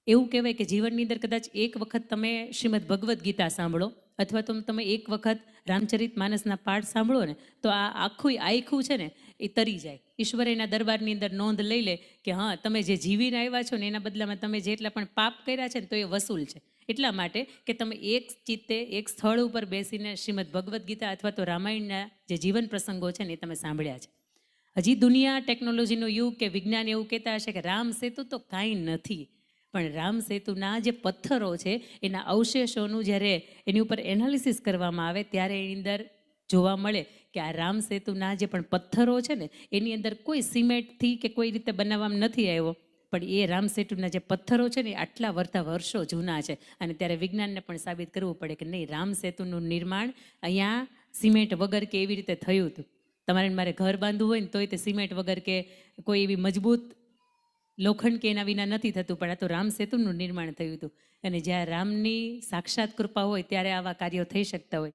એવું કહેવાય કે જીવનની અંદર કદાચ એક વખત તમે શ્રીમદ ભગવદ્ ગીતા સાંભળો અથવા તો તમે એક વખત રામચરિત માનસના પાઠ સાંભળો ને તો આ આખું છે ને એ તરી જાય. ઈશ્વર એના દરબારની અંદર નોંધ લઈ લે કે હા, તમે જે જીવીને આવ્યા છો ને એના બદલામાં તમે જેટલા પણ પાપ કર્યા છે ને તો એ વસૂલ છે. એટલા માટે કે તમે એક ચિત્તે એક સ્થળ ઉપર બેસીને શ્રીમદ ભગવદ્ ગીતા અથવા તો રામાયણના જે જીવન પ્રસંગો છે ને એ તમે સાંભળ્યા છે. હજી દુનિયા ટેકનોલોજીનો યુગ કે વિજ્ઞાન એવું કહેતા હશે કે રામ સેતુ તો કાંઈ નથી, પણ રામ સેતુના જે પથ્થરો છે એના અવશેષોનું જ્યારે એની ઉપર એનાલિસિસ કરવામાં આવે ત્યારે એની અંદર જોવા મળે કે આ રામ સેતુના જે પણ પથ્થરો છે ને એની અંદર કોઈ સિમેન્ટથી કે કોઈ રીતે બનાવવામાં નથી આવ્યો, પણ એ રામ સેતુના જે પથ્થરો છે ને આટલા વર્ષો જૂના છે. અને ત્યારે વિજ્ઞાનને પણ સાબિત કરવું પડે કે નહીં, રામ સેતુનું નિર્માણ અહીંયા સિમેન્ટ વગર કે એવી રીતે થયું હતું. તમારે મારે ઘર બાંધવું હોય ને તોય તે સિમેન્ટ વગર કે કોઈ એવી મજબૂત લોખંડ કે એના વિના નથી થતું, પણ આ તો રામ સેતુનું નિર્માણ થયું હતું. અને જ્યાં રામની સાક્ષાત કૃપા હોય ત્યારે આવા કાર્યો થઈ શકતા હોય.